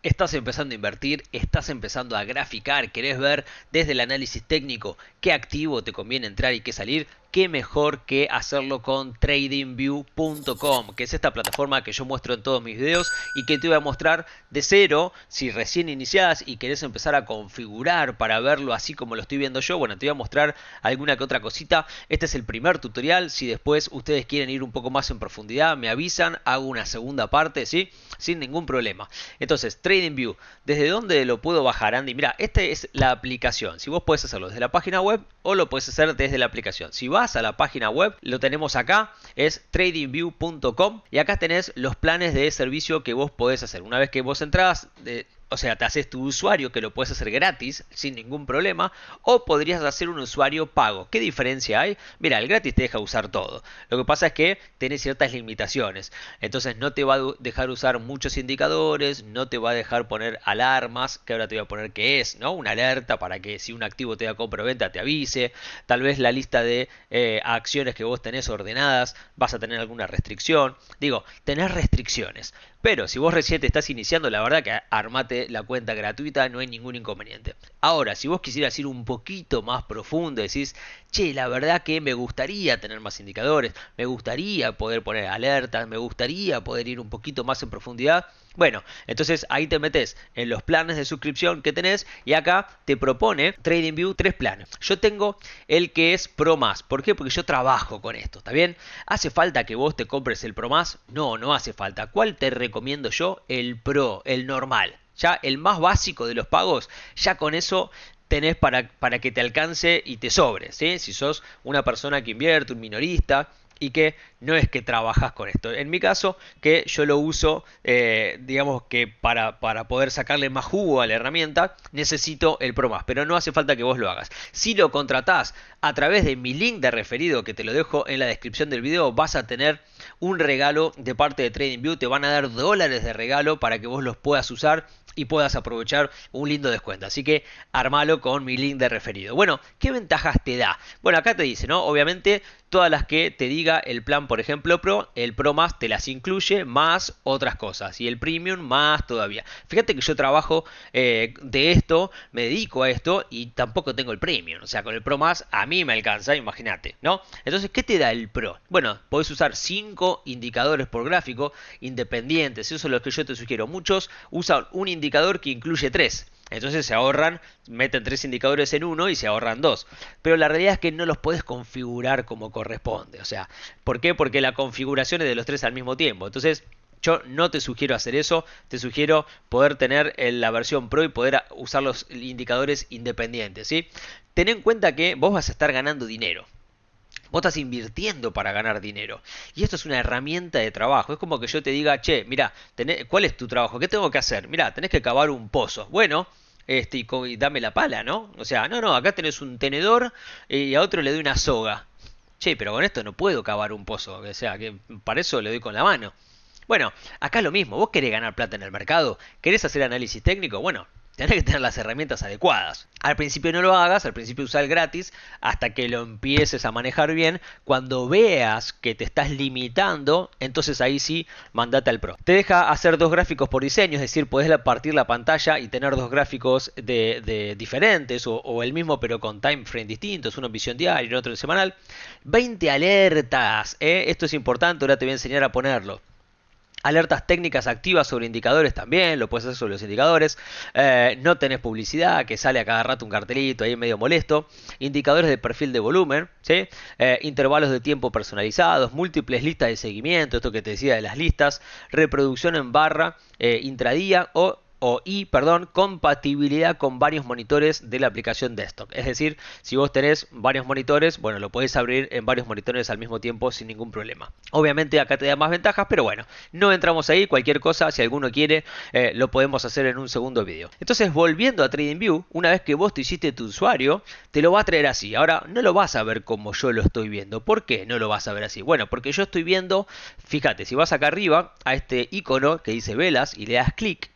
Estás empezando a invertir, estás empezando a graficar, querés ver desde el análisis técnico qué activo te conviene entrar y qué salir. Qué mejor que hacerlo con tradingview.com, que es esta plataforma que yo muestro en todos mis videos y que te voy a mostrar de cero. Si recién iniciás y querés empezar a configurar para verlo así como lo estoy viendo yo, bueno, te voy a mostrar alguna que otra cosita. Este es el primer tutorial. Si después ustedes quieren ir un poco más en profundidad, me avisan, hago una segunda parte, ¿sí? Sin ningún problema. Entonces, TradingView, ¿desde dónde lo puedo bajar, Andy? Mira, esta es la aplicación. Si vos podés hacerlo desde la página web o lo podés hacer desde la aplicación. Si vas a la página web, lo tenemos acá, es tradingview.com y acá tenés los planes de servicio que vos podés hacer. Una vez que vos entrás, o sea, te haces tu usuario, que lo puedes hacer gratis, sin ningún problema, o podrías hacer un usuario pago. ¿Qué diferencia hay? Mira, el gratis te deja usar todo. Lo que pasa es que tiene ciertas limitaciones. Entonces no te va a dejar usar muchos indicadores, no te va a dejar poner alarmas, que ahora te voy a poner qué es, ¿no? Una alerta para que si un activo te da compra o venta te avise. Tal vez la lista de acciones que vos tenés ordenadas, vas a tener alguna restricción. Digo, tenés restricciones. Pero si vos recién te estás iniciando, la verdad que armate la cuenta gratuita, no hay ningún inconveniente. Ahora, si vos quisieras ir un poquito más profundo, decís, che, la verdad que me gustaría tener más indicadores, me gustaría poder poner alertas, me gustaría poder ir un poquito más en profundidad. Bueno, entonces ahí te metes en los planes de suscripción que tenés y acá te propone TradingView 3 planes. Yo tengo el que es Pro Más. ¿Por qué? Porque yo trabajo con esto, ¿está bien? ¿Hace falta que vos te compres el Pro Más? No, no hace falta. ¿Cuál te recomiendo yo? El Pro, el normal. Ya el más básico de los pagos, ya con eso tenés para que te alcance y te sobre, ¿sí? Si sos una persona que invierte, un minorista y que no es que trabajas con esto. En mi caso, que yo lo uso, digamos que para poder sacarle más jugo a la herramienta, necesito el Pro Más, pero no hace falta que vos lo hagas. Si lo contratás a través de mi link de referido, que te lo dejo en la descripción del video, vas a tener un regalo de parte de TradingView, te van a dar dólares de regalo para que vos los puedas usar y puedas aprovechar un lindo descuento. Así que armalo con mi link de referido. Bueno, ¿qué ventajas te da? Bueno, acá te dice, ¿no? Obviamente todas las que te diga el plan, por ejemplo, Pro, el Pro Más te las incluye, más otras cosas. Y el Premium más todavía. Fíjate que yo trabajo de esto, me dedico a esto y tampoco tengo el Premium. O sea, con el Pro Más a mí me alcanza, imagínate, ¿no? Entonces, ¿qué te da el Pro? Bueno, podés usar 5 indicadores por gráfico independientes. Eso es lo que yo te sugiero. Muchos usan un indicador que incluye 3. Entonces se ahorran, meten 3 indicadores en uno y se ahorran 2. Pero la realidad es que no los puedes configurar como corresponde. O sea, ¿por qué? Porque la configuración es de los 3 al mismo tiempo. Entonces, yo no te sugiero hacer eso. Te sugiero poder tener la versión Pro y poder usar los indicadores independientes, ¿sí? Ten en cuenta que vos vas a estar ganando dinero. Vos estás invirtiendo para ganar dinero. Y esto es una herramienta de trabajo. Es como que yo te diga, che, mira, ¿cuál es tu trabajo? ¿Qué tengo que hacer? Mira, tenés que cavar un pozo. Bueno, y dame la pala, ¿no? O sea, no, acá tenés un tenedor y a otro le doy una soga. Che, pero con esto no puedo cavar un pozo. O sea, que para eso le doy con la mano. Bueno, acá es lo mismo. ¿Vos querés ganar plata en el mercado? ¿Querés hacer análisis técnico? Bueno, tenés que tener las herramientas adecuadas. Al principio no lo hagas, al principio usa el gratis, hasta que lo empieces a manejar bien. Cuando veas que te estás limitando, entonces ahí sí, mandate al Pro. Te deja hacer 2 gráficos por diseño, es decir, podés partir la pantalla y tener 2 gráficos de diferentes, o el mismo pero con time frame distintos, uno en visión diaria y otro en semanal. 20 alertas, esto es importante, ahora te voy a enseñar a ponerlo. Alertas técnicas activas sobre indicadores también, lo puedes hacer sobre los indicadores. No tenés publicidad, que sale a cada rato un cartelito ahí medio molesto. Indicadores de perfil de volumen, ¿sí? Intervalos de tiempo personalizados, múltiples listas de seguimiento, esto que te decía de las listas. Reproducción en barra intradía compatibilidad con varios monitores de la aplicación desktop. Es decir, si vos tenés varios monitores, bueno, lo podés abrir en varios monitores al mismo tiempo sin ningún problema. Obviamente acá te da más ventajas, pero bueno, no entramos ahí. Cualquier cosa, si alguno quiere, lo podemos hacer en un segundo video. Entonces, volviendo a TradingView, una vez que vos te hiciste tu usuario, te lo va a traer así. Ahora, no lo vas a ver como yo lo estoy viendo. ¿Por qué no lo vas a ver así? Bueno, porque yo estoy viendo, fíjate, si vas acá arriba a este icono que dice velas y le das clic,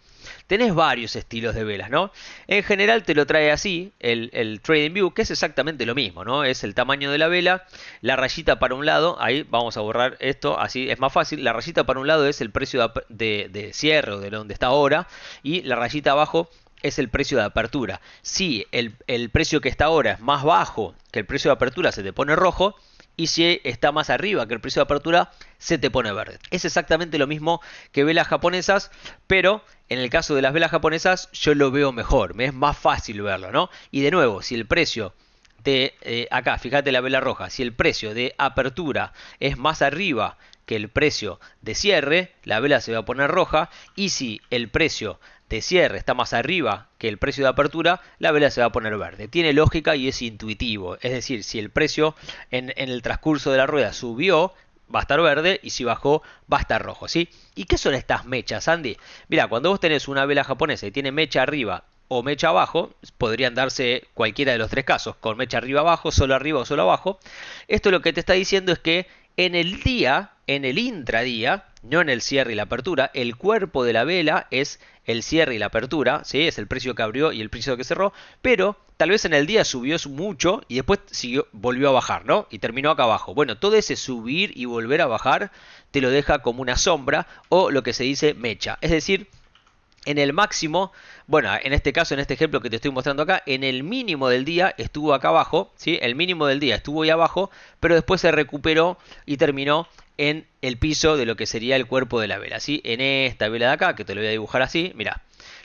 tenés varios estilos de velas, ¿no? En general te lo trae así, el TradingView, que es exactamente lo mismo, ¿no? Es el tamaño de la vela, la rayita para un lado, ahí vamos a borrar esto, así es más fácil. La rayita para un lado es el precio de cierre o de donde está ahora, y la rayita abajo es el precio de apertura. Si el precio que está ahora es más bajo que el precio de apertura, se te pone rojo. Y si está más arriba que el precio de apertura, se te pone verde. Es exactamente lo mismo que velas japonesas, pero en el caso de las velas japonesas yo lo veo mejor, me es más fácil verlo, ¿no? Y de nuevo, si el precio de acá, fíjate la vela roja, si el precio de apertura es más arriba que el precio de cierre, la vela se va a poner roja. Y si el precio de cierre está más arriba que el precio de apertura, la vela se va a poner verde. Tiene lógica y es intuitivo. Es decir, si el precio en el transcurso de la rueda subió, va a estar verde, y si bajó, va a estar rojo, ¿sí? ¿Y qué son estas mechas, Andy? Mira, cuando vos tenés una vela japonesa y tiene mecha arriba o mecha abajo, podrían darse cualquiera de los tres casos, con mecha arriba abajo, solo arriba o solo abajo. Esto lo que te está diciendo es que en el día, en el intradía, no en el cierre y la apertura, el cuerpo de la vela es el cierre y la apertura, ¿sí? Es el precio que abrió y el precio que cerró, pero tal vez en el día subió mucho y después volvió a bajar, ¿no? Y terminó acá abajo. Bueno, todo ese subir y volver a bajar te lo deja como una sombra, o lo que se dice mecha. Es decir, en el máximo, bueno, en este caso, en este ejemplo que te estoy mostrando acá, en el mínimo del día estuvo acá abajo, ¿sí? El mínimo del día estuvo ahí abajo, pero después se recuperó y terminó en el piso de lo que sería el cuerpo de la vela, ¿sí? En esta vela de acá, que te lo voy a dibujar así, mira.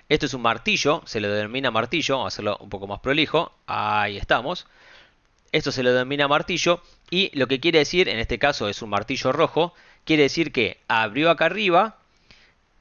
Esto es un martillo, se lo denomina martillo, vamos a hacerlo un poco más prolijo, ahí estamos. Esto se lo denomina martillo, y lo que quiere decir, en este caso es un martillo rojo, quiere decir que abrió acá arriba,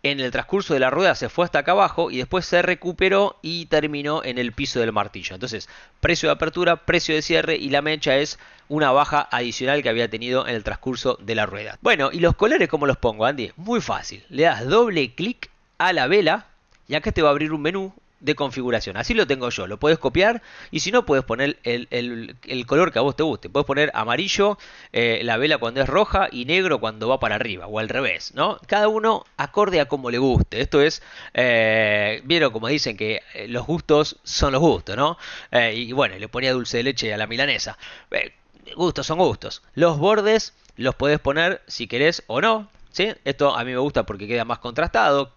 en el transcurso de la rueda se fue hasta acá abajo y después se recuperó y terminó en el piso del martillo. Entonces, precio de apertura, precio de cierre, y la mecha es una baja adicional que había tenido en el transcurso de la rueda. Bueno, ¿y los colores cómo los pongo, Andy? Muy fácil. Le das doble clic a la vela y acá te va a abrir un menú de configuración. Así lo tengo yo, lo puedes copiar, y si no, puedes poner el color que a vos te guste. Puedes poner amarillo la vela cuando es roja y negro cuando va para arriba, o al revés, ¿no? Cada uno acorde a como le guste. Esto es, vieron como dicen que los gustos son los gustos, ¿no? Y bueno, le ponía dulce de leche a la milanesa. Gustos son gustos. Los bordes los podés poner si querés o no, ¿sí? Esto a mí me gusta porque queda más contrastado,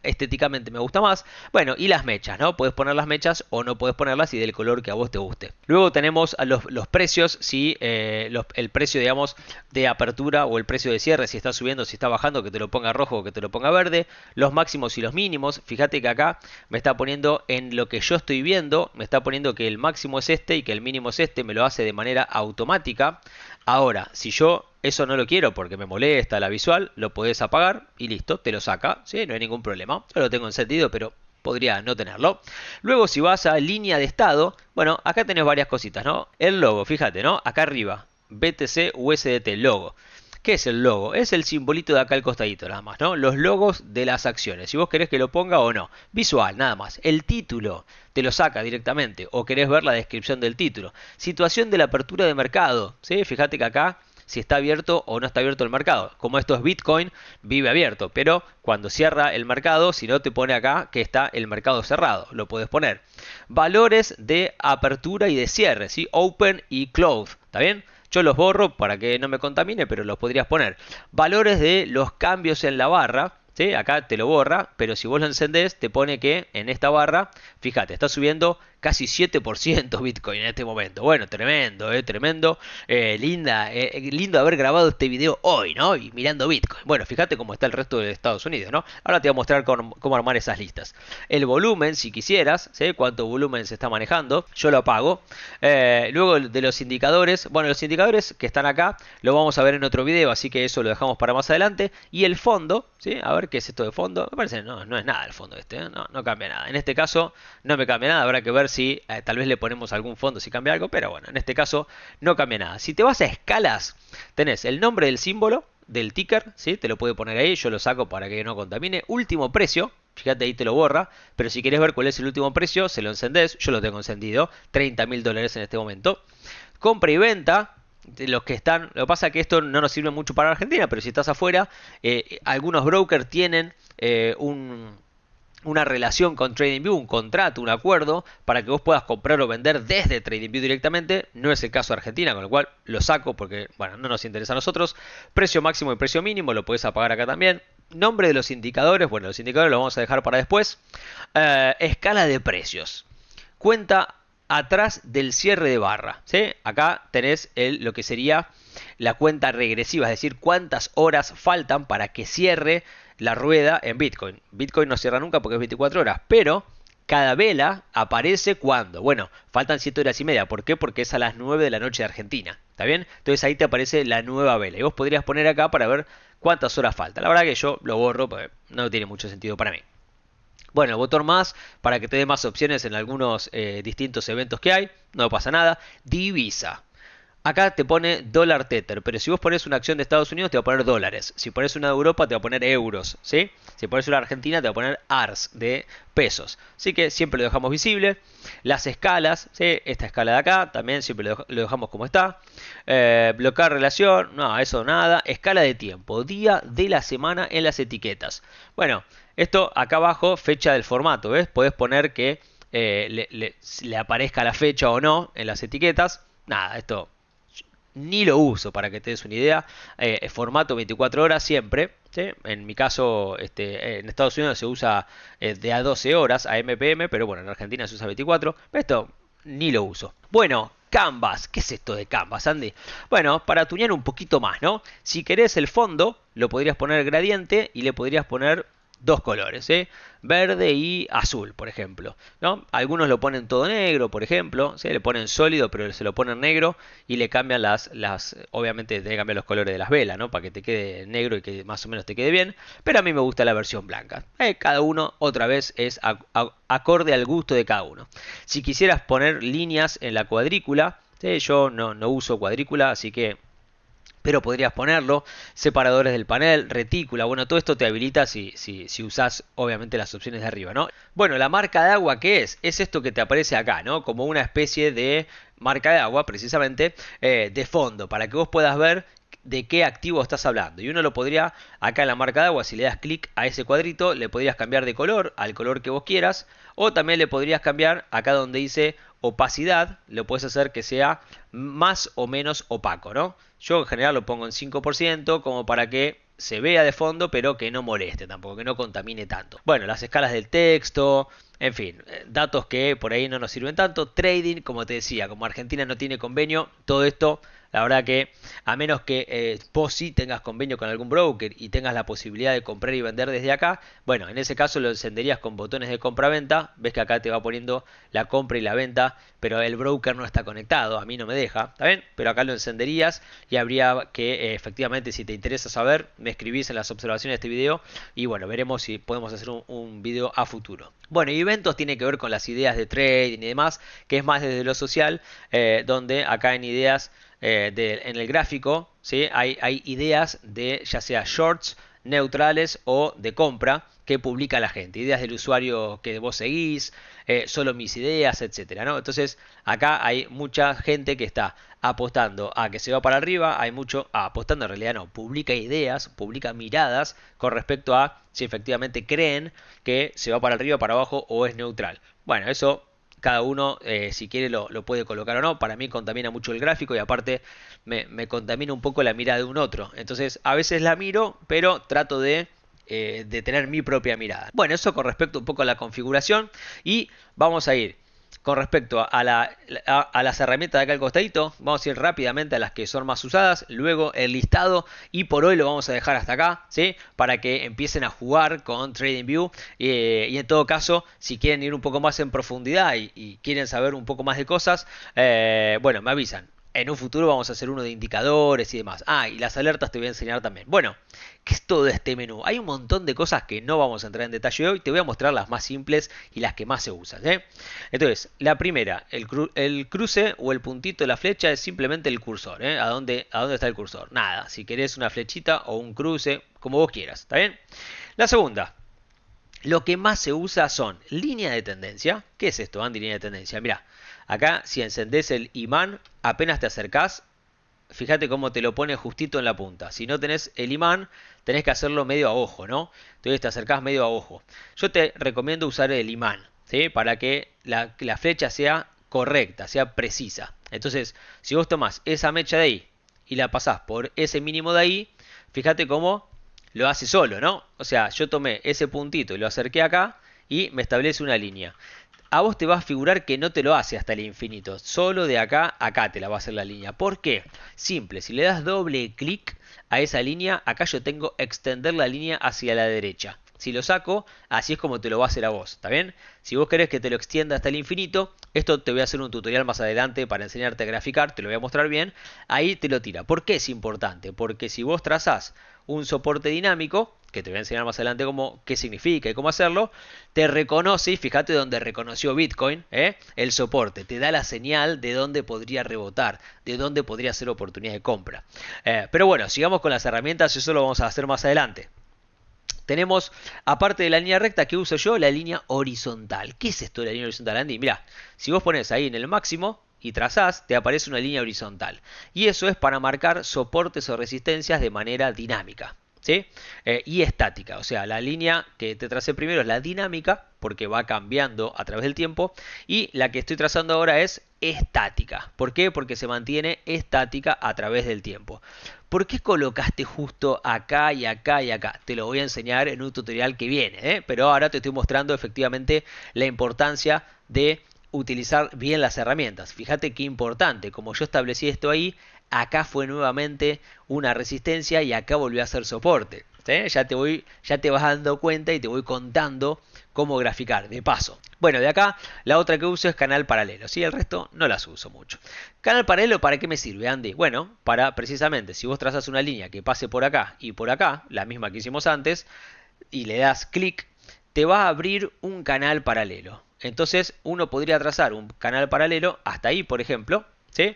estéticamente me gusta más. Bueno, y las mechas, ¿no? Puedes poner las mechas o no puedes ponerlas, y del color que a vos te guste. Luego tenemos a los precios, si el precio, digamos, de apertura o el precio de cierre, si está subiendo, si está bajando, que te lo ponga rojo o que te lo ponga verde. Los máximos y los mínimos. Fíjate que acá me está poniendo en lo que yo estoy viendo, me está poniendo que el máximo es este y que el mínimo es este, me lo hace de manera automática. Ahora, si yo eso no lo quiero porque me molesta la visual, lo podés apagar y listo, te lo saca, ¿sí? No hay ningún problema. Yo lo tengo encendido, pero podría no tenerlo. Luego, si vas a línea de estado, bueno, acá tenés varias cositas, ¿no? El logo, fíjate, ¿no? Acá arriba, BTC USDT, logo. ¿Qué es el logo? Es el simbolito de acá al costadito, nada más, ¿no? Los logos de las acciones, si vos querés que lo ponga o no. Visual, nada más. El título te lo saca directamente, o querés ver la descripción del título. Situación de la apertura de mercado, ¿sí? Fíjate que acá, si está abierto o no está abierto el mercado. Como esto es Bitcoin, vive abierto, pero cuando cierra el mercado, si no, te pone acá que está el mercado cerrado, lo puedes poner. Valores de apertura y de cierre, ¿sí? Open y close, ¿está bien? Yo los borro para que no me contamine, pero los podrías poner. Valores de los cambios en la barra, ¿sí? Acá te lo borra, pero si vos lo encendés, te pone que en esta barra, fíjate, está subiendo casi 7% Bitcoin en este momento. Bueno, tremendo, tremendo. Lindo haber grabado este video hoy, ¿no? Y mirando Bitcoin. Bueno, fíjate cómo está el resto de Estados Unidos, ¿no? Ahora te voy a mostrar cómo armar esas listas. El volumen, si quisieras, ¿sí? Cuánto volumen se está manejando. Yo lo apago. Luego de los indicadores. Bueno, los indicadores que están acá lo vamos a ver en otro video, así que eso lo dejamos para más adelante. Y el fondo, ¿sí? A ver qué es esto de fondo. Me parece no es nada el fondo este, ¿eh? No cambia nada. En este caso no me cambia nada. Habrá que ver si tal vez le ponemos algún fondo si cambia algo, pero bueno, en este caso no cambia nada. Si te vas a escalas, tenés el nombre del símbolo, del ticker, ¿sí? Te lo puede poner ahí, yo lo saco para que no contamine. Último precio, fíjate ahí te lo borra, pero si querés ver cuál es el último precio, se lo encendés, yo lo tengo encendido, $30.000 en este momento. Compra y venta, de los que están, lo que pasa es que esto no nos sirve mucho para Argentina, pero si estás afuera, algunos brokers tienen una relación con TradingView, un contrato, un acuerdo, para que vos puedas comprar o vender desde TradingView directamente. No es el caso de Argentina, con lo cual lo saco porque, bueno, no nos interesa a nosotros. Precio máximo y precio mínimo, lo podés apagar acá también. Nombre de los indicadores, bueno, los indicadores los vamos a dejar para después. Escala de precios. Cuenta atrás del cierre de barra, ¿sí? Acá tenés lo que sería la cuenta regresiva, es decir, cuántas horas faltan para que cierre la rueda en Bitcoin. Bitcoin no cierra nunca porque es 24 horas, pero cada vela aparece cuando. Bueno, faltan 7 horas y media. ¿Por qué? Porque es a las 9 de la noche de Argentina. ¿Está bien? Entonces ahí te aparece la nueva vela. Y vos podrías poner acá para ver cuántas horas falta. La verdad que yo lo borro porque no tiene mucho sentido para mí. Bueno, botón más para que te dé más opciones en algunos distintos eventos que hay. No pasa nada. Divisa. Acá te pone dólar tether, pero si vos pones una acción de Estados Unidos te va a poner dólares. Si pones una de Europa te va a poner euros, ¿sí? Si pones una de Argentina te va a poner ARS de pesos. Así que siempre lo dejamos visible. Las escalas, ¿sí? Esta escala de acá también siempre lo dejamos como está. Bloquear relación, no, eso nada. Escala de tiempo, día de la semana en las etiquetas. Bueno, esto acá abajo, fecha del formato, ¿ves? Podés poner que le aparezca la fecha o no en las etiquetas. Nada, esto ni lo uso para que te des una idea. Formato 24 horas siempre, ¿sí? En mi caso, en Estados Unidos se usa de a 12 horas a MPM, pero bueno, en Argentina se usa 24. Esto ni lo uso. Bueno, Canvas. ¿Qué es esto de Canvas, Andy? Bueno, para tunear un poquito más, ¿no? Si querés el fondo, lo podrías poner gradiente y le podrías poner dos colores, ¿eh? Verde y azul, por ejemplo, ¿no? Algunos lo ponen todo negro, por ejemplo, ¿sí? Le ponen sólido, pero se lo ponen negro y le cambian obviamente te cambian los colores de las velas, ¿no? Para que te quede negro y que más o menos te quede bien, pero a mí me gusta la versión blanca. Cada uno, otra vez, es acorde al gusto de cada uno. Si quisieras poner líneas en la cuadrícula, ¿sí? Yo no uso cuadrícula, así que pero podrías ponerlo, separadores del panel, retícula, bueno, todo esto te habilita si usas obviamente las opciones de arriba, ¿no? Bueno, la marca de agua, ¿qué es? Es esto que te aparece acá, ¿no? Como una especie de marca de agua, precisamente, de fondo, para que vos puedas ver de qué activo estás hablando. Y uno lo podría, acá en la marca de agua, si le das clic a ese cuadrito, le podrías cambiar de color al color que vos quieras, o también le podrías cambiar acá donde dice opacidad, lo puedes hacer que sea más o menos opaco, ¿no? Yo en general lo pongo en 5% como para que se vea de fondo, pero que no moleste tampoco, que no contamine tanto. Bueno, las escalas del texto, en fin, datos que por ahí no nos sirven tanto. Trading, como te decía, como Argentina no tiene convenio, todo esto, la verdad que a menos que vos sí tengas convenio con algún broker y tengas la posibilidad de comprar y vender desde acá, bueno, en ese caso lo encenderías con botones de compra-venta. Ves que acá te va poniendo la compra y la venta, pero el broker no está conectado, a mí no me deja, ¿está bien? Pero acá lo encenderías y habría que, efectivamente, si te interesa saber, me escribís en las observaciones de este video y bueno, veremos si podemos hacer un video a futuro. Bueno, y eventos tiene que ver con las ideas de trading y demás, que es más desde lo social, donde acá en ideas, en el gráfico, ¿sí? Hay ideas de ya sea shorts, neutrales o de compra que publica la gente, ideas del usuario que vos seguís, solo mis ideas, etcétera, ¿no? Entonces acá hay mucha gente que está apostando a que se va para arriba, hay mucho apostando, en realidad no, publica ideas, publica miradas con respecto a si efectivamente creen que se va para arriba, para abajo o es neutral. Bueno, eso cada uno, si quiere, lo puede colocar o no. Para mí contamina mucho el gráfico y aparte me contamina un poco la mirada de un otro. Entonces a veces la miro, pero trato de tener mi propia mirada. Bueno, eso con respecto un poco a la configuración. Y vamos a ir con respecto a las herramientas de acá al costadito. Vamos a ir rápidamente a las que son más usadas, luego el listado, y por hoy lo vamos a dejar hasta acá, ¿sí? Para que empiecen a jugar con TradingView, y en todo caso, si quieren ir un poco más en profundidad y quieren saber un poco más de cosas, bueno, me avisan. En un futuro vamos a hacer uno de indicadores y demás. Y las alertas te voy a enseñar también. Bueno, ¿qué es todo este menú? Hay un montón de cosas que no vamos a entrar en detalle hoy. Te voy a mostrar las más simples y las que más se usan, ¿eh? Entonces, la primera, el cruce o el puntito de la flecha es simplemente el cursor, ¿eh? ¿A dónde está el cursor? Nada, si querés una flechita o un cruce, como vos quieras, ¿está bien? La segunda, lo que más se usa son línea de tendencia. ¿Qué es esto, Andy? Línea de tendencia. Mira, acá si encendés el imán, apenas te acercás, fíjate cómo te lo pone justito en la punta. Si no tenés el imán, tenés que hacerlo medio a ojo, ¿no? Entonces te acercás medio a ojo. Yo te recomiendo usar el imán, ¿sí? Para que la flecha sea correcta, sea precisa. Entonces, si vos tomás esa mecha de ahí y la pasás por ese mínimo de ahí, fíjate cómo lo hace solo, ¿no? O sea, yo tomé ese puntito y lo acerqué acá y me establece una línea. A vos te va a figurar que no te lo hace hasta el infinito. Solo de acá a acá te la va a hacer la línea. ¿Por qué? Simple, si le das doble clic a esa línea, acá yo tengo extender la línea hacia la derecha. Si lo saco, así es como te lo va a hacer a vos, ¿está bien? Si vos querés que te lo extienda hasta el infinito, esto te voy a hacer un tutorial más adelante para enseñarte a graficar, te lo voy a mostrar bien, ahí te lo tira. ¿Por qué es importante? Porque si vos trazás un soporte dinámico, que te voy a enseñar más adelante qué significa y cómo hacerlo, te reconoce, y fíjate donde reconoció Bitcoin, el soporte, te da la señal de dónde podría rebotar, de dónde podría ser oportunidad de compra. Pero bueno, sigamos con las herramientas, eso lo vamos a hacer más adelante. Tenemos, aparte de la línea recta que uso yo, la línea horizontal. ¿Qué es esto de la línea horizontal, Andy? Mirá, si vos pones ahí en el máximo y trazás, te aparece una línea horizontal. Y eso es para marcar soportes o resistencias de manera dinámica, ¿sí? Y estática. O sea, la línea que te tracé primero es la dinámica, porque va cambiando a través del tiempo. Y la que estoy trazando ahora es estática. ¿Por qué? Porque se mantiene estática a través del tiempo. ¿Por qué colocaste justo acá y acá y acá? Te lo voy a enseñar en un tutorial que viene, pero ahora te estoy mostrando efectivamente la importancia de utilizar bien las herramientas. Fíjate qué importante, como yo establecí esto ahí, acá fue nuevamente una resistencia y acá volvió a ser soporte. ¿Sí? Ya te vas dando cuenta y te voy contando cómo graficar, de paso. Bueno, de acá la otra que uso es canal paralelo, ¿sí? El resto no las uso mucho. ¿Canal paralelo para qué me sirve, Andy? Bueno, para precisamente, si vos trazas una línea que pase por acá y por acá, la misma que hicimos antes, y le das clic, te va a abrir un canal paralelo. Entonces uno podría trazar un canal paralelo hasta ahí, por ejemplo, ¿sí?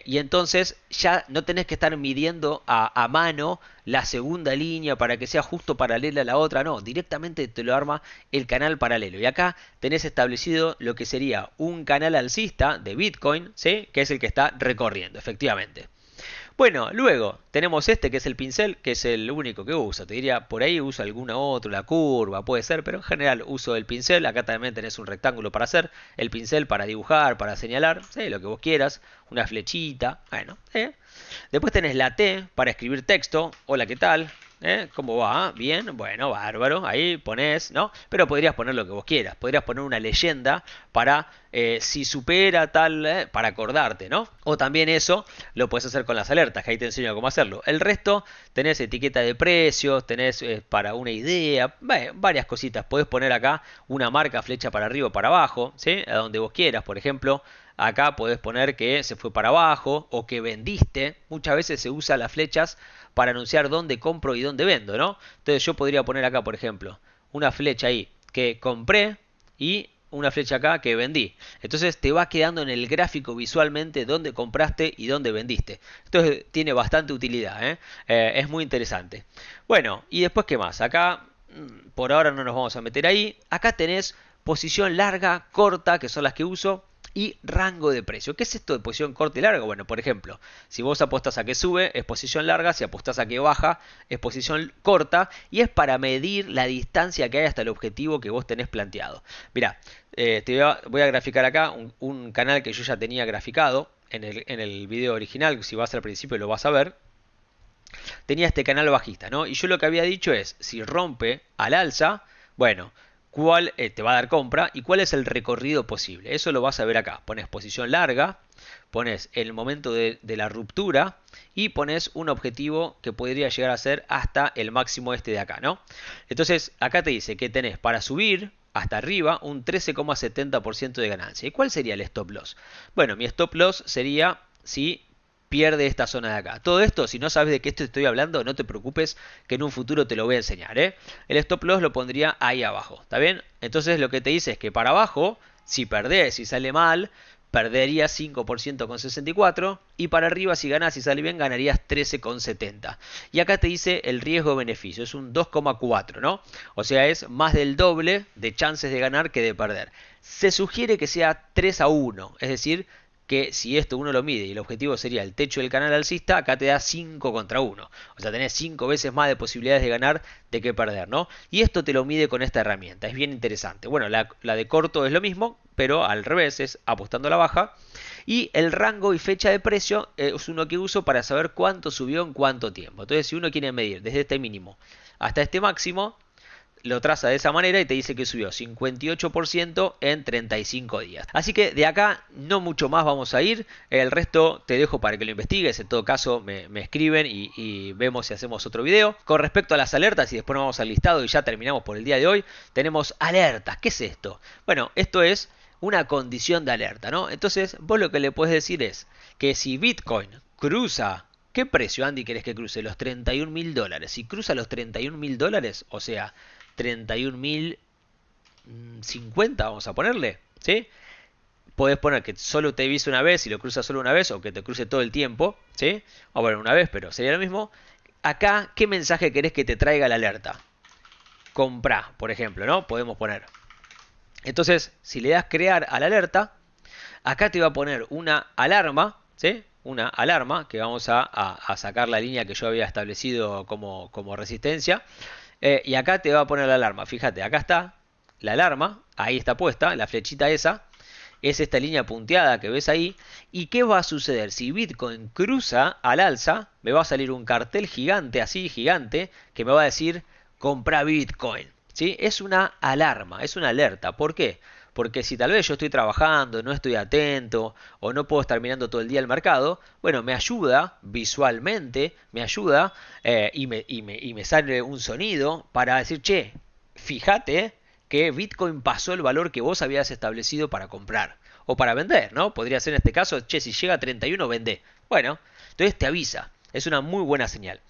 Y entonces ya no tenés que estar midiendo a mano la segunda línea para que sea justo paralela a la otra, no, directamente te lo arma el canal paralelo. Y acá tenés establecido lo que sería un canal alcista de Bitcoin, ¿sí? Que es el que está recorriendo, efectivamente. Bueno, luego tenemos este que es el pincel, que es el único que uso. Te diría, por ahí uso alguna otra, la curva, puede ser, pero en general uso el pincel. Acá también tenés un rectángulo para hacer, el pincel para dibujar, para señalar, ¿sí? Lo que vos quieras, una flechita, bueno. Después tenés la T para escribir texto, hola, ¿qué tal? ¿Cómo va? Bien, bueno, bárbaro. Ahí pones, ¿no? Pero podrías poner lo que vos quieras. Podrías poner una leyenda para si supera tal, para acordarte, ¿no? O también eso lo puedes hacer con las alertas, que ahí te enseño cómo hacerlo. El resto tenés etiqueta de precios, tenés para una idea, varias cositas. Podés poner acá una marca, flecha para arriba o para abajo, ¿sí? A donde vos quieras, por ejemplo. Acá podés poner que se fue para abajo o que vendiste. Muchas veces se usa las flechas para anunciar dónde compro y dónde vendo, ¿no? Entonces yo podría poner acá, por ejemplo, una flecha ahí que compré y una flecha acá que vendí. Entonces te va quedando en el gráfico visualmente dónde compraste y dónde vendiste. Entonces tiene bastante utilidad, es muy interesante. Bueno, y después ¿qué más? Acá, por ahora no nos vamos a meter ahí. Acá tenés posición larga, corta, que son las que uso, y rango de precio. ¿Qué es esto de posición corta y larga? Bueno, por ejemplo, si vos apostas a que sube, es posición larga, si apostás a que baja, es posición corta, y es para medir la distancia que hay hasta el objetivo que vos tenés planteado. Mirá, voy a graficar acá un canal que yo ya tenía graficado en el video original. Si vas al principio lo vas a ver. Tenía este canal bajista, ¿no? Y yo lo que había dicho es, si rompe al alza, bueno, cuál te va a dar compra y cuál es el recorrido posible. Eso lo vas a ver acá. Pones posición larga, pones el momento de la ruptura y pones un objetivo que podría llegar a ser hasta el máximo este de acá, ¿no? Entonces acá te dice que tenés para subir hasta arriba un 13,70% de ganancia. ¿Y cuál sería el stop loss? Bueno, mi stop loss sería si pierde esta zona de acá. Todo esto, si no sabes de qué estoy hablando, no te preocupes que en un futuro te lo voy a enseñar. El stop loss lo pondría ahí abajo, ¿está bien? Entonces lo que te dice es que para abajo, si perdés, si sale mal, perderías 5% con 64 y para arriba si ganás y sale bien ganarías 13,70. Y acá te dice el riesgo-beneficio, es un 2,4, ¿no? O sea, es más del doble de chances de ganar que de perder. Se sugiere que sea 3-1, es decir, que si esto uno lo mide y el objetivo sería el techo del canal alcista, acá te da 5 contra 1. O sea, tenés 5 veces más de posibilidades de ganar de que perder, ¿no? Y esto te lo mide con esta herramienta. Es bien interesante. Bueno, la de corto es lo mismo, pero al revés, es apostando a la baja. Y el rango y fecha de precio es uno que uso para saber cuánto subió en cuánto tiempo. Entonces, si uno quiere medir desde este mínimo hasta este máximo, lo traza de esa manera y te dice que subió 58% en 35 días. Así que de acá no mucho más vamos a ir. El resto te dejo para que lo investigues. En todo caso me escriben y vemos si hacemos otro video. Con respecto a las alertas, y después nos vamos al listado y ya terminamos por el día de hoy, tenemos alertas. ¿Qué es esto? Bueno, esto es una condición de alerta, ¿no? Entonces vos lo que le puedes decir es que si Bitcoin cruza... ¿Qué precio, Andy, querés que cruce? Los 31 mil dólares. Si cruza los 31 mil dólares, o sea, 31.050, vamos a ponerle, ¿sí? Podés poner que solo te avise una vez y lo cruza solo una vez o que te cruce todo el tiempo, ¿sí? O bueno, una vez, pero sería lo mismo. Acá, ¿qué mensaje querés que te traiga la alerta? Comprá, por ejemplo, ¿no? Podemos poner. Entonces, si le das crear a la alerta, acá te va a poner una alarma, ¿sí? Una alarma que vamos a sacar la línea que yo había establecido como resistencia. Y acá te va a poner la alarma. Fíjate, acá está la alarma. Ahí está puesta, la flechita esa. Es esta línea punteada que ves ahí. ¿Y qué va a suceder? Si Bitcoin cruza al alza, me va a salir un cartel gigante, así gigante, que me va a decir compra Bitcoin. ¿Sí? Es una alarma, es una alerta. ¿Por qué? Porque si tal vez yo estoy trabajando, no estoy atento o no puedo estar mirando todo el día el mercado, bueno, me ayuda visualmente, me ayuda y me sale un sonido para decir, che, fíjate que Bitcoin pasó el valor que vos habías establecido para comprar o para vender, ¿no? Podría ser en este caso, che, si llega a 31, vende. Bueno, entonces te avisa. Es una muy buena señal.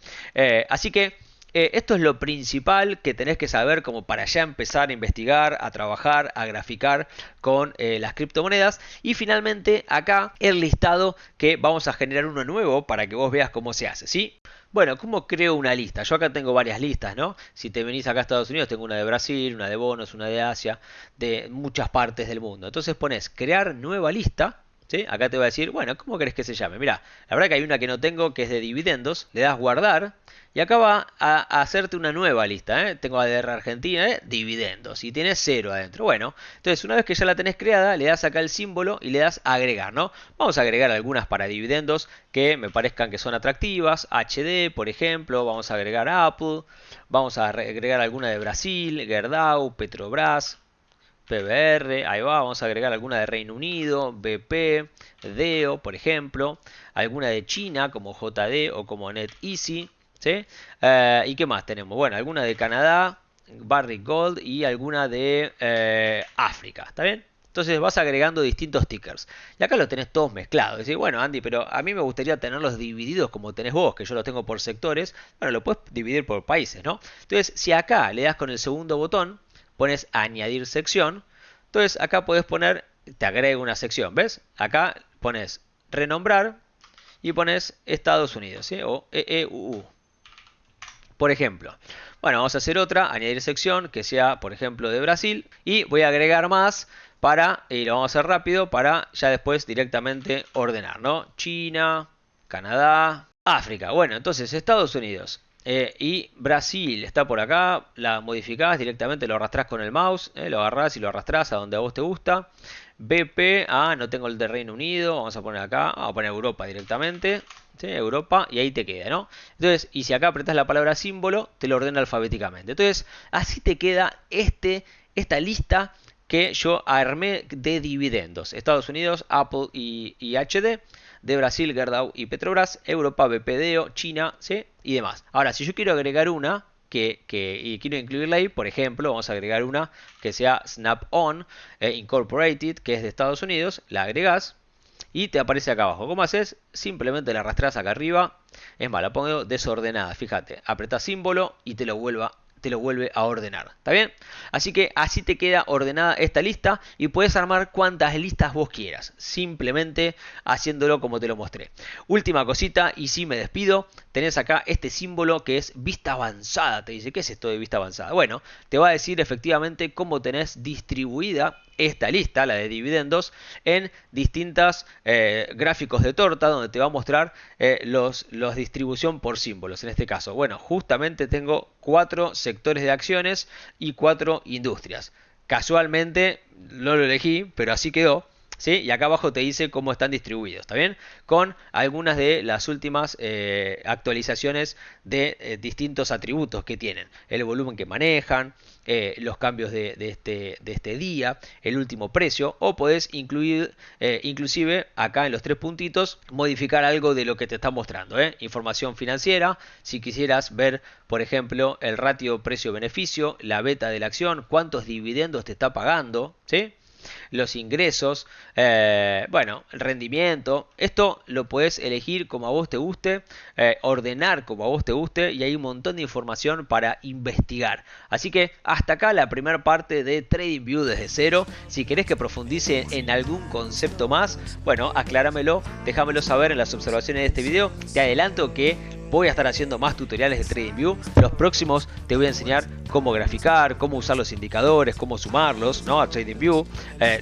Así que esto es lo principal que tenés que saber como para ya empezar a investigar, a trabajar, a graficar con las criptomonedas. Y finalmente acá el listado que vamos a generar uno nuevo para que vos veas cómo se hace, ¿sí? Bueno, ¿cómo creo una lista? Yo acá tengo varias listas, ¿no? Si te venís acá a Estados Unidos, tengo una de Brasil, una de bonos, una de Asia, de muchas partes del mundo. Entonces pones crear nueva lista. ¿Sí? Acá te va a decir, bueno, ¿cómo querés que se llame? Mira, la verdad que hay una que no tengo que es de dividendos, le das guardar y acá va a hacerte una nueva lista, ¿eh? Tengo ADR Argentina, dividendos y tienes 0 adentro. Bueno, entonces una vez que ya la tenés creada, le das acá el símbolo y le das agregar, ¿no? Vamos a agregar algunas para dividendos que me parezcan que son atractivas, HD, por ejemplo, vamos a agregar Apple, vamos a agregar alguna de Brasil, Gerdau, Petrobras, PBR, ahí va, vamos a agregar alguna de Reino Unido, BP, DEO, por ejemplo, alguna de China como JD o como NetEasy, ¿sí? ¿Y qué más tenemos? Bueno, alguna de Canadá, Barrick Gold y alguna de África, ¿está bien? Entonces vas agregando distintos tickers. Y acá los tenés todos mezclados. Decís, bueno, Andy, pero a mí me gustaría tenerlos divididos como tenés vos, que yo los tengo por sectores. Bueno, lo puedes dividir por países, ¿no? Entonces, si acá le das con el segundo botón, pones añadir sección. Entonces acá puedes poner, te agrego una sección, ¿ves? Acá pones renombrar y pones Estados Unidos, ¿sí? O EEUU. Por ejemplo. Bueno, vamos a hacer otra, añadir sección, que sea, por ejemplo, de Brasil. Y voy a agregar más y lo vamos a hacer rápido, para ya después directamente ordenar, ¿no? China, Canadá, África. Bueno, entonces Estados Unidos. Y Brasil está por acá, la modificás directamente, lo arrastrás con el mouse, lo agarrás y lo arrastrás a donde a vos te gusta. BP, no tengo el de Reino Unido, vamos a poner acá, vamos a poner Europa directamente, ¿sí? Europa, y ahí te queda, ¿no? Entonces, y si acá apretás la palabra símbolo, te lo ordena alfabéticamente. Entonces, así te queda esta lista que yo armé de dividendos. Estados Unidos, Apple y HD. De Brasil, Gerdau y Petrobras, Europa, BPDO, China, ¿sí? Y demás. Ahora, si yo quiero agregar una y quiero incluirla ahí, por ejemplo, vamos a agregar una que sea Snap-on Incorporated, que es de Estados Unidos, la agregás y te aparece acá abajo. ¿Cómo haces? Simplemente la arrastrás acá arriba. Es más, la pongo desordenada, fíjate. Apretás símbolo y te te lo vuelve a ordenar. ¿Está bien? Así que así te queda ordenada esta lista y puedes armar cuantas listas vos quieras, simplemente haciéndolo como te lo mostré. Última cosita y si me despido, tenés acá este símbolo que es vista avanzada. Te dice, ¿qué es esto de vista avanzada? Bueno, te va a decir efectivamente cómo tenés distribuida esta lista, la de dividendos, en distintas gráficos de torta, donde te va a mostrar los distribución por símbolos. En este caso, bueno, justamente tengo 4 sectores de acciones y 4 industrias. Casualmente no lo elegí, pero así quedó. ¿Sí? Y acá abajo te dice cómo están distribuidos, ¿está bien? Con algunas de las últimas actualizaciones de distintos atributos que tienen. El volumen que manejan, los cambios de este día, el último precio, o podés incluir, inclusive acá en los 3 puntitos, modificar algo de lo que te está mostrando. Información financiera, si quisieras ver, por ejemplo, el ratio precio-beneficio, la beta de la acción, cuántos dividendos te está pagando, ¿sí? Los ingresos, bueno, el rendimiento. Esto lo puedes elegir como a vos te guste, ordenar como a vos te guste, y hay un montón de información para investigar. Así que hasta acá la primera parte de TradingView desde cero. Si querés que profundice en algún concepto más, bueno, acláramelo, déjamelo saber en las observaciones de este video. Te adelanto que voy a estar haciendo más tutoriales de TradingView. Los próximos te voy a enseñar cómo graficar, cómo usar los indicadores, cómo sumarlos, ¿no?, a TradingView.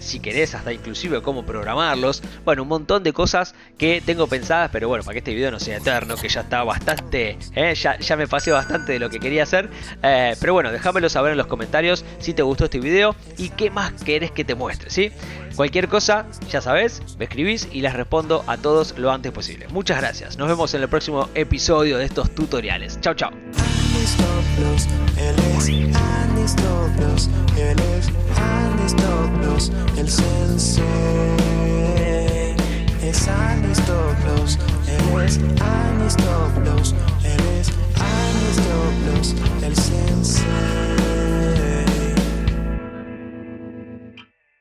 Si querés, hasta inclusive cómo programarlos. Bueno, un montón de cosas que tengo pensadas, pero bueno, para que este video no sea eterno, que ya está bastante, ya me pasé bastante de lo que quería hacer. Pero bueno, déjamelo saber en los comentarios si te gustó este video y qué más querés que te muestre, ¿sí? Cualquier cosa, ya sabes, me escribís y les respondo a todos lo antes posible. Muchas gracias. Nos vemos en el próximo episodio de estos tutoriales. Chao, chao. El sensei es Andy Stoklos, él es Andy Stoklos.